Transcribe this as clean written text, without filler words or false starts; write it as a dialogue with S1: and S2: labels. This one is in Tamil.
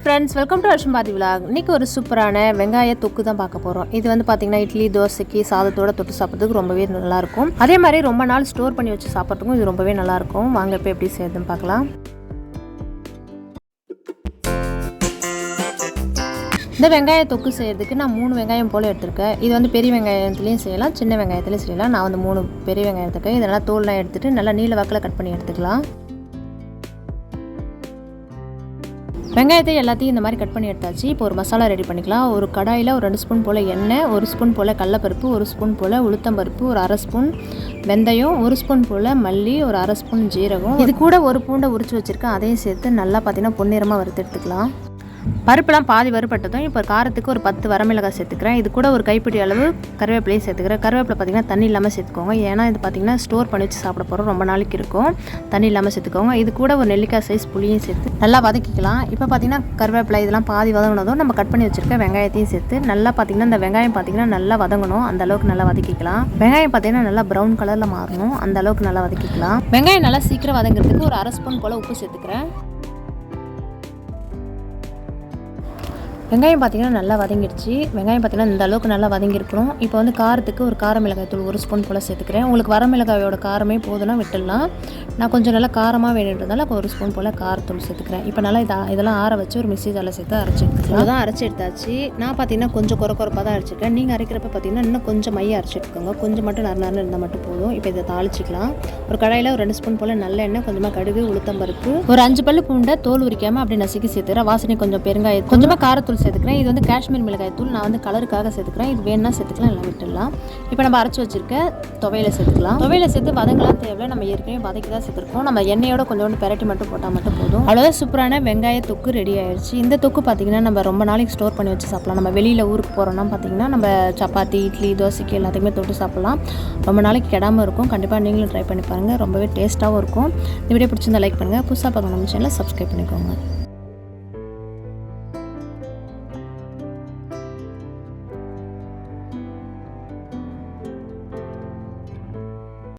S1: Friends, welcome to ashwinbharathivlog. இன்றைக்கி ஒரு சூப்பரான வெங்காய தொக்கு தான் பார்க்க போகிறோம். இது வந்து பார்த்திங்கன்னா இட்லி தோசைக்கு சாதத்தோட தொட்டு சாப்பிட்றதுக்கு ரொம்பவே நல்லாயிருக்கும். அதே மாதிரி ரொம்ப நாள் ஸ்டோர் பண்ணி வச்சு சாப்பிட்றதுக்கும் இது ரொம்பவே நல்லாயிருக்கும். வாங்க இப்போ எப்படி செய்யுதுன்னு பார்க்கலாம். இந்த வெங்காய தொக்கு செய்கிறதுக்கு நான் 3 வெங்காயம் போல் எடுத்திருக்கேன். இது வந்து பெரிய வெங்காயத்துலேயும் செய்யலாம், சின்ன வெங்காயத்துலேயும் செய்யலாம். நான் வந்து 3 பெரிய வெங்காயம் எடுத்துருக்கேன். இதெல்லாம் தோல்லாம் எடுத்துகிட்டு நல்லா நீல வாக்கில் கட் பண்ணி எடுத்துக்கலாம். வெங்காயத்தை எல்லாத்தையும் இந்த மாதிரி கட் பண்ணி எடுத்தாச்சு. இப்போ ஒரு மசாலா ரெடி பண்ணிக்கலாம். ஒரு கடாயில் ஒரு 2 ஸ்பூன் போல் எண்ணெய், 1 ஸ்பூன் போல் கடலைப்பருப்பு, 1 ஸ்பூன் போல் உளுத்தம்பருப்பு, ஒரு 1/2 ஸ்பூன் வெந்தயம், 1 ஸ்பூன் போல் மல்லி, ஒரு 1/2 ஸ்பூன் ஜீரகம், இது கூட ஒரு பூண்டை உரிச்சு வச்சுருக்கேன். அதையும் சேர்த்து நல்லா பார்த்தீங்கன்னா பொன்னிறமாக வறுத்து எடுத்துக்கலாம். பருப்புலாம் பாதி வறுபட்டதும் இப்போ காரத்துக்கு ஒரு 10 வரமிளகாய் சேர்த்துக்கிறேன். இது கூட ஒரு கைப்பிடி அளவு கருவேப்பிலையும் சேர்த்துக்கிறேன். கருவேப்பிலை பார்த்திங்கன்னா தண்ணி இல்லாமல் சேர்த்துக்கோங்க. ஏன்னா இது பார்த்திங்கன்னா ஸ்டோர் பண்ணி வச்சு சாப்பிட போகிறோம், ரொம்ப நாளைக்கு இருக்கும். தண்ணி இல்லாமல் சேர்த்துக்கோங்க. இது கூட ஒரு நெல்லிக்காய் சைஸ் புளியும் சேர்த்து நல்லா வதக்கிக்கலாம். இப்போ பார்த்திங்கன்னா கருவேப்பிலை இதெல்லாம் பாதி வதங்கினதும் நம்ம கட் பண்ணி வச்சுருக்க வெங்காயத்தையும் சேர்த்து நல்லா பார்த்திங்கன்னா இந்த வெங்காயம் பார்த்திங்கன்னா நல்லா வதங்கணும். அந்த அளவுக்கு நல்லா வதக்கிக்கலாம். வெங்காயம் பார்த்திங்கன்னா நல்லா ப்ரௌன் கலரில் மாறணும். அந்த அளவுக்கு நல்லா வதக்கிக்கலாம். வெங்காயம் நல்லா சீக்கிரம் வதங்கிறதுக்கு ஒரு 1/2 ஸ்பூன் போல் உப்பு சேர்த்துக்கிறேன். வெங்காயம் பார்த்திங்கன்னா நல்லா வதங்கிடுச்சு. வெங்காயம் பார்த்திங்கன்னா இந்த அளவுக்கு நல்லா வதங்கியிருக்கணும். இப்போ வந்து காரத்துக்கு ஒரு கார மிளகாய் தூள் 1 ஸ்பூன் போல் சேர்த்துக்கிறேன். உங்களுக்கு வரமிளகாயோட காரமே போதுன்னா விட்டுடலாம். நான் கொஞ்சம் நல்லா காரமாக வேணுன்றதால 1 ஸ்பூன் போல் காரத்தூள் சேர்த்துக்கிறேன். இப்போ நல்லா இதெல்லாம் ஆற வச்சு ஒரு மிக்ஸி ஜாரில் சேர்த்து அரைச்சி எடுத்துக்கலாம். அதுதான் அரைச்சி எடுத்தாச்சு. நான் பார்த்திங்கன்னா கொஞ்சம் குறைப்பாக தான் அரைச்சிருக்கேன். நீங்கள் அரைக்கிறப்ப பார்த்திங்கன்னா இன்னும் கொஞ்சம் மைய அரைச்சி எடுத்துக்கோங்க. கொஞ்சம் மட்டும் நறு இருந்தால் மட்டும் போதும். இப்போ இதை தாளிச்சிக்கலாம். ஒரு கடாயில் ஒரு 2 ஸ்பூன் போல் நல்லெண்ணெய், கொஞ்சமாக கடுகு, உளுத்தம்பருப்பு, ஒரு 5 பல்லு பூண்டை தோல் உரிக்காமல் அப்படி நசுக்கி சேர்த்துக்கிறேன். வாசனை கொஞ்சம் பெருங்காயம், கொஞ்சமாக காரத்தூள் சேர்த்துக்கிறேன். இது வந்து காஷ்மீர் மிளகாய் தூள், நான் வந்து கலருக்காக சேர்த்துக்கிறேன். இது வேணும்னா சேர்த்துக்கலாம், எல்லாம் விட்டுடலாம். இப்போ நம்ம அரைச்சி வச்சிருக்க துவையில சேர்த்துக்கலாம். துவையில சேர்த்து வதங்கலாம் தேவை. நம்ம ஏற்கனவே வதக்கி தான் சேர்த்துருக்கோம். நம்ம எண்ணெயோட கொஞ்சோண்டு பெரட்டி மட்டும் போட்டால் மட்டும் போதும். அவ்வளோதான், சூப்பரான வெங்காய தொக்கு ரெடி ஆயிடுச்சு. இந்த தொக்கு பார்த்திங்கன்னா நம்ம ரொம்ப நாளைக்கு ஸ்டோர் பண்ணி வச்சு சாப்பிடலாம். நம்ம வெளியில் ஊருக்கு போகிறோம்னா பார்த்திங்கன்னா நம்ம சப்பாத்தி, இட்லி, தோசைக்கு எல்லாத்துக்குமே தொட்டு சாப்பிடலாம். ரொம்ப நாளைக்கு கெடாமல் இருக்கும். கண்டிப்பாக நீங்களும் ட்ரை பண்ணி பாருங்கள். ரொம்பவே டேஸ்ட்டாகவும் இருக்கும். இந்த வீடியோ பிடிச்சிருந்தா லைக் பண்ணுங்கள். புதுசாக பார்க்கணும் நம்ம சேனலை சப்ஸ்கிரைப் பண்ணிக்கோங்க.